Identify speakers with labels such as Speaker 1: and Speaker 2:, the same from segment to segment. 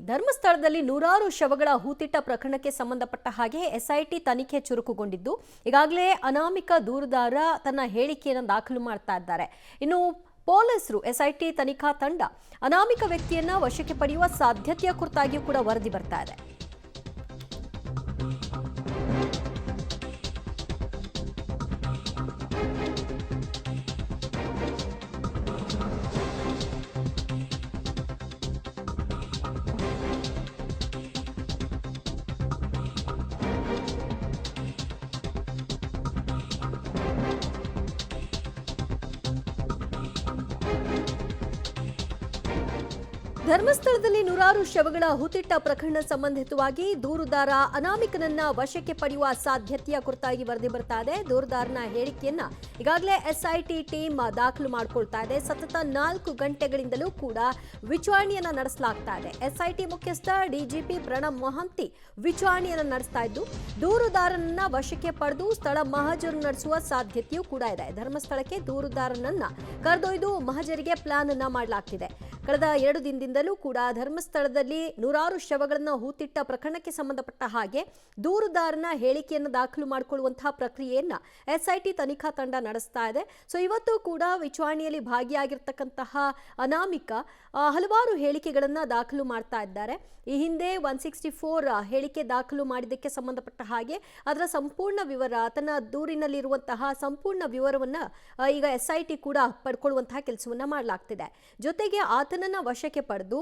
Speaker 1: ಧರ್ಮಸ್ಥಳದಲ್ಲಿ ನೂರಾರು ಶವಗಳ ಹೂತಿಟ್ಟ ಪ್ರಕರಣಕ್ಕೆ ಸಂಬಂಧಪಟ್ಟ ಹಾಗೆ ಎಸ್ಐಟಿ ತನಿಖೆ ಚುರುಕುಗೊಂಡಿದ್ದು ಈಗಾಗಲೇ ಅನಾಮಿಕ ದೂರುದಾರ ತನ್ನ ಹೇಳಿಕೆಯನ್ನು ದಾಖಲು ಮಾಡ್ತಾ ಇದ್ದಾರೆ. ಇನ್ನು ಪೊಲೀಸರು ಎಸ್ಐಟಿ ತನಿಖಾ ತಂಡ ಅನಾಮಿಕ ವ್ಯಕ್ತಿಯನ್ನ ವಶಕ್ಕೆ ಪಡೆಯುವ ಸಾಧ್ಯತೆಯ ಕುರಿತಾಗಿಯೂ ಕೂಡ ವರದಿ ಬರ್ತಾ ಇದೆ. ಧರ್ಮಸ್ಥಳದಲ್ಲಿ ನೂರಾರು ಶವಗಳ ಹೂತಿಟ್ಟ ಪ್ರಕರಣ ಸಂಬಂಧಿತವಾಗಿ ದೂರುದಾರ ಅನಾಮಿಕನನ್ನ ವಶಕ್ಕೆ ಪಡೆಯುವ ಸಾಧ್ಯತೆಯ ಕುರಿತಾಗಿ ವರದಿ ಬರ್ತಾ ಇದೆ. ದೂರುದಾರನ ಹೇಳಿಕೆಯನ್ನ ಈಗಾಗಲೇ ಎಸ್ಐಟಿ ಟೀಮ್ ದಾಖಲು ಮಾಡಿಕೊಳ್ತಾ ಇದೆ. ಸತತ 4 ಗಂಟೆಗಳಿಂದಲೂ ಕೂಡ ವಿಚಾರಣೆಯನ್ನ ನಡೆಸಲಾಗ್ತಾ ಇದೆ. ಎಸ್ಐಟಿ ಮುಖ್ಯಸ್ಥ ಡಿಜಿಪಿ ಪ್ರಣಬ್ ಮೊಹಂತಿ ವಿಚಾರಣೆಯನ್ನ ನಡೆಸ್ತಾ ಇದ್ದು ದೂರುದಾರನನ್ನ ವಶಕ್ಕೆ ಪಡೆದು ಸ್ಥಳ ಮಹಜರು ನಡೆಸುವ ಸಾಧ್ಯತೆಯೂ ಕೂಡ ಇದೆ. ಧರ್ಮಸ್ಥಳಕ್ಕೆ ದೂರುದಾರನನ್ನ ಕರೆದೊಯ್ದು ಮಹಜರಿಗೆ ಪ್ಲಾನ್ ಅನ್ನ ಮಾಡಲಾಗ್ತಿದೆ. ಕಳೆದ 2 ದಿನದಿಂದಲೂ ಕೂಡ ಧರ್ಮಸ್ಥಳದಲ್ಲಿ ನೂರಾರು ಶವಗಳನ್ನು ಹೂತಿಟ್ಟ ಪ್ರಕರಣಕ್ಕೆ ಸಂಬಂಧಪಟ್ಟ ಹಾಗೆ ದೂರುದಾರನ ಹೇಳಿಕೆಯನ್ನು ದಾಖಲು ಮಾಡಿಕೊಳ್ಳುವಂತಹ ಪ್ರಕ್ರಿಯೆಯನ್ನ ಎಸ್ಐಟಿ ತನಿಖಾ ತಂಡ ನಡೆಸ್ತಾ ಇದೆ. ಸೊ ಇವತ್ತು ಕೂಡ ವಿಚಾರಣೆಯಲ್ಲಿ ಭಾಗಿಯಾಗಿರ್ತಕ್ಕಂತಹ ಅನಾಮಿಕ ಹಲವಾರು ಹೇಳಿಕೆಗಳನ್ನ ದಾಖಲು ಮಾಡ್ತಾ ಇದ್ದಾರೆ. ಈ ಹಿಂದೆ 164 ಹೇಳಿಕೆ ದಾಖಲು ಮಾಡಿದ್ದಕ್ಕೆ ಸಂಬಂಧಪಟ್ಟ ಹಾಗೆ ಅದರ ಸಂಪೂರ್ಣ ವಿವರ, ತನ್ನ ದೂರಿನಲ್ಲಿರುವಂತಹ ಸಂಪೂರ್ಣ ವಿವರವನ್ನ ಈಗ ಎಸ್ಐಟಿ ಕೂಡ ಪಡ್ಕೊಳ್ಳುವಂತಹ ಕೆಲಸವನ್ನ ಮಾಡಲಾಗ್ತಿದೆ. ಜೊತೆಗೆ ಆತನನ್ನ ವಶಕ್ಕೆ ಪಡೆದು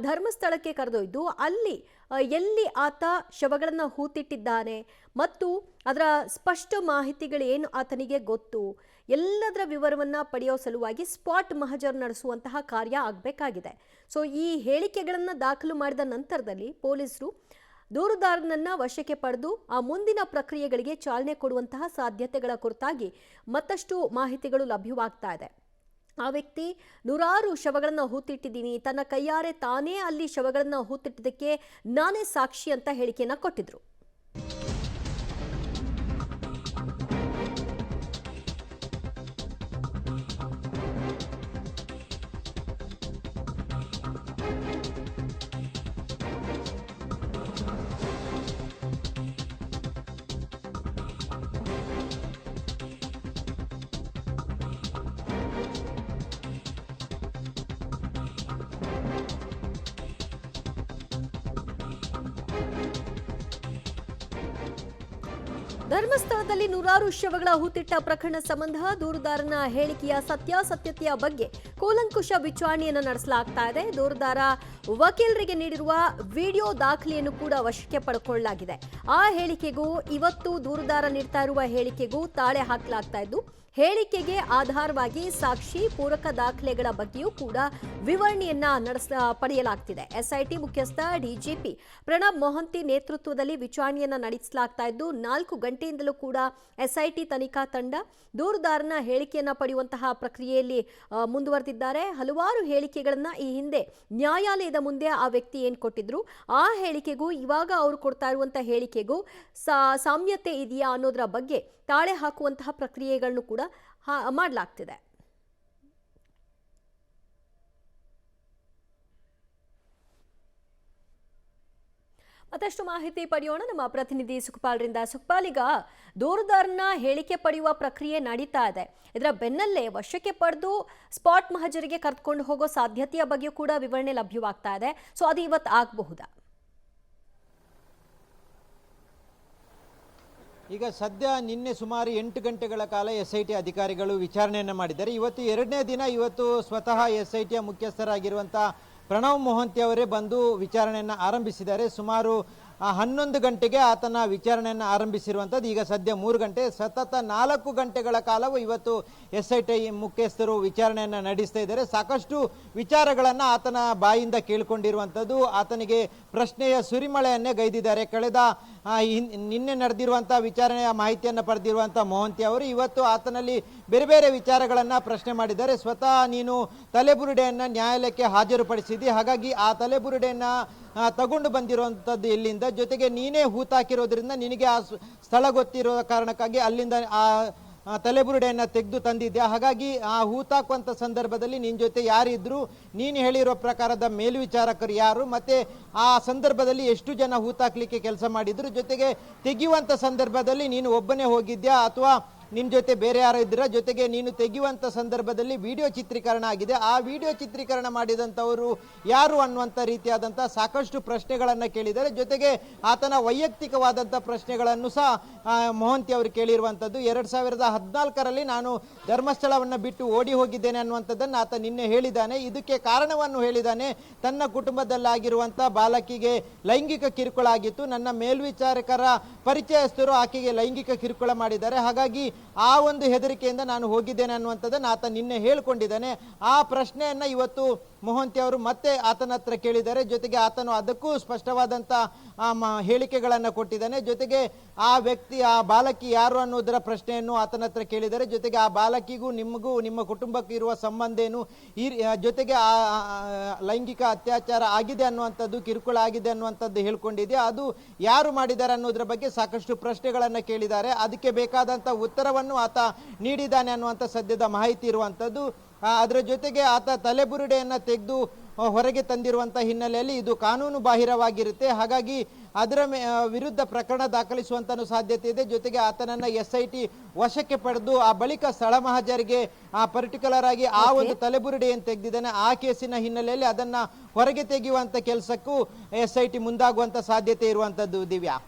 Speaker 1: ಧರ್ಮಸ್ಥಳಕ್ಕೆ ಕರೆದೊಯ್ದು ಅಲ್ಲಿ ಎಲ್ಲಿ ಆತ ಶವಗಳನ್ನು ಹೂತಿಟ್ಟಿದ್ದಾನೆ ಮತ್ತು ಅದರ ಸ್ಪಷ್ಟ ಮಾಹಿತಿಗಳೇನು ಆತನಿಗೆ ಗೊತ್ತು, ಎಲ್ಲದರ ವಿವರವನ್ನು ಪಡೆಯೋ ಸಲುವಾಗಿ ಸ್ಪಾಟ್ ಮಹಜರ್ ನಡೆಸುವಂತಹ ಕಾರ್ಯ ಆಗಬೇಕಾಗಿದೆ. ಸೊ ಈ ಹೇಳಿಕೆಗಳನ್ನು ದಾಖಲು ಮಾಡಿದ ನಂತರದಲ್ಲಿ ಪೊಲೀಸರು ದೂರುದಾರನನ್ನ ವಶಕ್ಕೆ ಪಡೆದು ಆ ಮುಂದಿನ ಪ್ರಕ್ರಿಯೆಗಳಿಗೆ ಚಾಲನೆ ಕೊಡುವಂತಹ ಸಾಧ್ಯತೆಗಳ ಕುರಿತಾಗಿ ಮತ್ತಷ್ಟು ಮಾಹಿತಿಗಳು ಲಭ್ಯವಾಗ್ತಾ ಇದೆ. ಆ ವ್ಯಕ್ತಿ ನೂರಾರು ಶವಗಳನ್ನು ಹೂತಿಟ್ಟಿದ್ದೀನಿ, ತನ್ನ ಕೈಯಾರೆ ತಾನೇ ಅಲ್ಲಿ ಶವಗಳನ್ನು ಹೂತಿಟ್ಟಿದ್ದಕ್ಕೆ ನಾನೇ ಸಾಕ್ಷಿ ಅಂತ ಹೇಳಿಕೆಯನ್ನ ಕೊಟ್ಟಿದ್ರು. ಧರ್ಮಸ್ಥಳದಲ್ಲಿ ನೂರಾರು ಶವಗಳ ಹೂತಿಟ್ಟ ಪ್ರಕರಣ ಸಂಬಂಧ ದೂರುದಾರನ ಹೇಳಿಕೆಯ ಸತ್ಯಾಸತ್ಯತೆಯ ಬಗ್ಗೆ ಕೂಲಂಕುಷ ವಿಚಾರಣೆಯನ್ನು ನಡೆಸಲಾಗ್ತಾ ಇದೆ. ದೂರುದಾರ ವಕೀಲರಿಗೆ ನೀಡಿರುವ ವಿಡಿಯೋ ದಾಖಲೆಯನ್ನು ಕೂಡ ವಶಕ್ಕೆ ಪಡೆದುಕೊಳ್ಳಲಾಗಿದೆ. ಆ ಹೇಳಿಕೆಗೂ ಇವತ್ತು ದೂರುದಾರ ನೀಡ್ತಾ ಇರುವ ಹೇಳಿಕೆಗೂ ತಾಳೆ ಹಾಕಲಾಗ್ತಾ ಇದ್ದು ಹೇಳಿಕೆಗೆ ಆಧಾರವಾಗಿ ಸಾಕ್ಷಿ ಪೂರಕ ದಾಖಲೆಗಳ ಬಗ್ಗೆಯೂ ಕೂಡ ವಿವರಣೆಯನ್ನ ಪಡೆಯಲಾಗ್ತಿದೆ. ಎಸ್ಐಟಿ ಮುಖ್ಯಸ್ಥ ಡಿಜಿಪಿ ಪ್ರಣಬ್ ಮೊಹಂತಿ ನೇತೃತ್ವದಲ್ಲಿ ವಿಚಾರಣೆಯನ್ನ ನಡೆಸಲಾಗ್ತಾ ಇದ್ದು 4 ಗಂಟೆಯಿಂದಲೂ ಕೂಡ ಎಸ್ಐಟಿ ತನಿಖಾ ತಂಡ ದೂರುದಾರನ ಹೇಳಿಕೆಯನ್ನ ಪಡೆಯುವಂತಹ ಪ್ರಕ್ರಿಯೆಯಲ್ಲಿ ಮುಂದುವರೆದಿದ್ದಾರೆ. ಹಲವಾರು ಹೇಳಿಕೆಗಳನ್ನ ಈ ಹಿಂದೆ ನ್ಯಾಯಾಲಯದ ಮುಂದೆ ಆ ವ್ಯಕ್ತಿ ಏನ್ ಕೊಟ್ಟಿದ್ರು ಆ ಹೇಳಿಕೆಗೂ ಇವಾಗ ಅವರು ಕೊಡ್ತಾ ಇರುವಂತಹ ಹೇಳಿಕೆಗೂ ಸಾಮ್ಯತೆ ಇದೆಯಾ ಅನ್ನೋದರ ಬಗ್ಗೆ ತಾಳೆ ಹಾಕುವಂತಹ ಪ್ರಕ್ರಿಯೆಗಳನ್ನು ಕೂಡ ಮಾಡಲಾಗ್ತಿದೆ. ಮತ್ತಷ್ಟು ಮಾಹಿತಿ ಪಡೆಯೋಣ ನಮ್ಮ ಪ್ರತಿನಿಧಿ ಸುಖಪಾಲ್ರಿಂದ. ಸುಖಪಾಲ್, ಈಗ ದೂರುದಾರನ ಹೇಳಿಕೆ ಪಡೆಯುವ ಪ್ರಕ್ರಿಯೆ ನಡೀತಾ ಇದೆ. ಇದರ ಬೆನ್ನಲ್ಲೇ ವಶಕ್ಕೆ ಪಡೆದು ಸ್ಪಾಟ್ ಮಹಜರಿಗೆ ಕರೆದುಕೊಂಡು ಹೋಗೋ ಸಾಧ್ಯತೆಯ ಬಗ್ಗೆ ಕೂಡ ವಿವರಣೆ ಲಭ್ಯವಾಗ್ತಾ ಇದೆ. ಸೊ ಅದು ಇವತ್ತು ಆಗಬಹುದಾ?
Speaker 2: ಈಗ ಸದ್ಯ ನಿನ್ನೆ ಸುಮಾರು 8 ಗಂಟೆಗಳ ಕಾಲ ಎಸ್ಐಟಿ ಅಧಿಕಾರಿಗಳು ವಿಚಾರಣೆಯನ್ನು ಮಾಡಿದ್ದಾರೆ. ಇವತ್ತು 2ನೇ ದಿನ. ಇವತ್ತು ಸ್ವತಃ ಎಸ್ಐಟಿಯ ಮುಖ್ಯಸ್ಥರಾಗಿರುವಂಥ ಪ್ರಣಬ್ ಮೊಹಂತಿ ಅವರೇ ಬಂದು ವಿಚಾರಣೆಯನ್ನು ಆರಂಭಿಸಿದ್ದಾರೆ. ಸುಮಾರು 11 ಗಂಟೆಗೆ ಆತನ ವಿಚಾರಣೆಯನ್ನು ಆರಂಭಿಸಿರುವಂಥದ್ದು. ಈಗ ಸದ್ಯ 3 ಗಂಟೆ, ಸತತ 4 ಗಂಟೆಗಳ ಕಾಲವು ಇವತ್ತು ಎಸ್ಐಟಿ ಮುಖ್ಯಸ್ಥರು ವಿಚಾರಣೆಯನ್ನು ನಡೆಸ್ತಾ ಇದ್ದಾರೆ. ಸಾಕಷ್ಟು ವಿಚಾರಗಳನ್ನು ಆತನ ಬಾಯಿಂದ ಕೇಳಿಕೊಂಡಿರುವಂಥದ್ದು. ಆತನಿಗೆ ಪ್ರಶ್ನೆಯ ಸುರಿಮಳೆಯನ್ನೇ ಗೈದಿದ್ದಾರೆ. ಕಳೆದ ನಿನ್ನೆ ನಡೆದಿರುವಂಥ ವಿಚಾರಣೆಯ ಮಾಹಿತಿಯನ್ನು ಪಡೆದಿರುವಂಥ ಮೊಹಂತಿ ಅವರು ಇವತ್ತು ಆತನಲ್ಲಿ ಬೇರೆ ಬೇರೆ ವಿಚಾರಗಳನ್ನು ಪ್ರಶ್ನೆ ಮಾಡಿದ್ದಾರೆ. ಸ್ವತಃ ನೀನು ತಲೆಬುರುಡೆಯನ್ನು ನ್ಯಾಯಾಲಯಕ್ಕೆ ಹಾಜರುಪಡಿಸಿದ್ದಿ, ಹಾಗಾಗಿ ಆ ತಲೆಬುರುಡೆಯನ್ನು ತಗೊಂಡು ಬಂದಿರುವಂಥದ್ದು ಎಲ್ಲಿಂದ, ಜೊತೆಗೆ ನೀನೇ ಹೂತಾಕಿರೋದ್ರಿಂದ ನಿನಗೆ ಆ ಸ್ಥಳ ಗೊತ್ತಿರೋ ಕಾರಣಕ್ಕಾಗಿ ಅಲ್ಲಿಂದ ಆ ತಲೆಬುರುಡೆಯನ್ನು ತೆಗೆದು ತಂದಿದ್ದೆ. ಹಾಗಾಗಿ ಆ ಹೂತಾಕುವಂಥ ಸಂದರ್ಭದಲ್ಲಿ ನಿನ್ನ ಜೊತೆ ಯಾರಿದ್ರು, ನೀನು ಹೇಳಿರೋ ಪ್ರಕಾರದ ಮೇಲ್ವಿಚಾರಕರು ಯಾರು, ಮತ್ತೆ ಆ ಸಂದರ್ಭದಲ್ಲಿ ಎಷ್ಟು ಜನ ಹೂತಾಕ್ಲಿಕ್ಕೆ ಕೆಲಸ ಮಾಡಿದ್ರು, ಜೊತೆಗೆ ತೆಗೆಯುವಂಥ ಸಂದರ್ಭದಲ್ಲಿ ನೀನು ಒಬ್ಬನೇ ಹೋಗಿದ್ಯಾ ಅಥವಾ ನಿನ್ನ ಜೊತೆ ಬೇರೆ ಯಾರು ಇದ್ದೀರ, ಜೊತೆಗೆ ನೀನು ತೆಗೆಯುವಂಥ ಸಂದರ್ಭದಲ್ಲಿ ವಿಡಿಯೋ ಚಿತ್ರೀಕರಣ ಆಗಿದೆ, ಆ ವಿಡಿಯೋ ಚಿತ್ರೀಕರಣ ಮಾಡಿದಂಥವರು ಯಾರು ಅನ್ನುವಂಥ ರೀತಿಯಾದಂಥ ಸಾಕಷ್ಟು ಪ್ರಶ್ನೆಗಳನ್ನು ಕೇಳಿದ್ದಾರೆ. ಜೊತೆಗೆ ಆತನ ವೈಯಕ್ತಿಕವಾದಂಥ ಪ್ರಶ್ನೆಗಳನ್ನು ಸಹ ಮೊಹಂತಿ ಅವರು ಕೇಳಿರುವಂಥದ್ದು. 2014ರಲ್ಲಿ ನಾನು ಧರ್ಮಸ್ಥಳವನ್ನು ಬಿಟ್ಟು ಓಡಿ ಹೋಗಿದ್ದೇನೆ ಅನ್ನುವಂಥದ್ದನ್ನು ಆತ ನಿನ್ನೆ ಹೇಳಿದ್ದಾನೆ. ಇದಕ್ಕೆ ಕಾರಣವನ್ನು ಹೇಳಿದ್ದಾನೆ. ತನ್ನ ಕುಟುಂಬದಲ್ಲಾಗಿರುವಂಥ ಬಾಲಕಿಗೆ ಲೈಂಗಿಕ ಕಿರುಕುಳ ಆಗಿತ್ತು, ನನ್ನ ಮೇಲ್ವಿಚಾರಕರ ಪರಿಚಯಸ್ಥರು ಆಕೆಗೆ ಲೈಂಗಿಕ ಕಿರುಕುಳ ಮಾಡಿದ್ದಾರೆ, ಹಾಗಾಗಿ ಆ ಒಂದು ಹೆದರಿಕೆಯಿಂದ ನಾನು ಹೋಗಿದ್ದೇನೆ ಅನ್ನುವಂಥದ್ದನ್ನು ಆತ ನಿನ್ನೆ ಹೇಳಿಕೊಂಡಿದ್ದಾನೆ. ಆ ಪ್ರಶ್ನೆಯನ್ನು ಇವತ್ತು ಮೊಹಂತಿ ಅವರು ಮತ್ತೆ ಆತನ ಹತ್ರ ಕೇಳಿದ್ದಾರೆ. ಜೊತೆಗೆ ಆತನು ಅದಕ್ಕೂ ಸ್ಪಷ್ಟವಾದಂಥ ಹೇಳಿಕೆಗಳನ್ನು ಕೊಟ್ಟಿದ್ದಾನೆ. ಜೊತೆಗೆ ಆ ವ್ಯಕ್ತಿ, ಆ ಬಾಲಕಿ ಯಾರು ಅನ್ನೋದರ ಪ್ರಶ್ನೆಯನ್ನು ಆತನ ಹತ್ರ ಕೇಳಿದ್ದಾರೆ. ಜೊತೆಗೆ ಆ ಬಾಲಕಿಗೂ ನಿಮಗೂ ನಿಮ್ಮ ಕುಟುಂಬಕ್ಕೂ ಇರುವ ಸಂಬಂಧ ಏನು, ಈ ಜೊತೆಗೆ ಆ ಲೈಂಗಿಕ ಅತ್ಯಾಚಾರ ಆಗಿದೆ ಅನ್ನುವಂಥದ್ದು, ಕಿರುಕುಳ ಆಗಿದೆ ಅನ್ನುವಂಥದ್ದು ಹೇಳ್ಕೊಂಡಿದೆ, ಅದು ಯಾರು ಮಾಡಿದ್ದಾರೆ ಅನ್ನೋದ್ರ ಬಗ್ಗೆ ಸಾಕಷ್ಟು ಪ್ರಶ್ನೆಗಳನ್ನು ಕೇಳಿದ್ದಾರೆ. ಅದಕ್ಕೆ ಬೇಕಾದಂಥ ಉತ್ತರವನ್ನು ಆತ ನೀಡಿದ್ದಾನೆ ಅನ್ನುವಂಥ ಸದ್ಯದ ಮಾಹಿತಿ ಇರುವಂಥದ್ದು. ಅದರ ಜೊತೆಗೆ ಆತ ತಲೆಬುರುಡೆಯನ್ನು ತೆಗೆದು ಹೊರಗೆ ತಂದಿರುವಂಥ ಹಿನ್ನೆಲೆಯಲ್ಲಿ ಇದು ಕಾನೂನು ಬಾಹಿರವಾಗಿರುತ್ತೆ, ಹಾಗಾಗಿ ಅದರ ವಿರುದ್ಧ ಪ್ರಕರಣ ದಾಖಲಿಸುವಂತ ಸಾಧ್ಯತೆ ಇದೆ. ಜೊತೆಗೆ ಆತನನ್ನ SIT ವಶಕ್ಕೆ ಪಡೆದು ಆ ಬಳಿಕ ಸ್ಥಳ ಮಹಾಜರಿಗೆ ಪರ್ಟಿಕ್ಯುಲರ್ ಆಗಿ ಆ ಒಂದು ತಲೆಬುರುಡೆ ಏನು ತೆಗೆದಿದ್ದಾನೆ ಆ ಕೇಸಿನ ಹಿನ್ನೆಲೆಯಲ್ಲಿ ಅದನ್ನ ಹೊರಗೆ ತೆಗೆಯುವಂತ ಕೆಲಸಕ್ಕೂ SIT ಮುಂದಾಗುವಂತ ಸಾಧ್ಯತೆ ಇರುವಂತದ್ದು. ದಿವ್ಯಾ.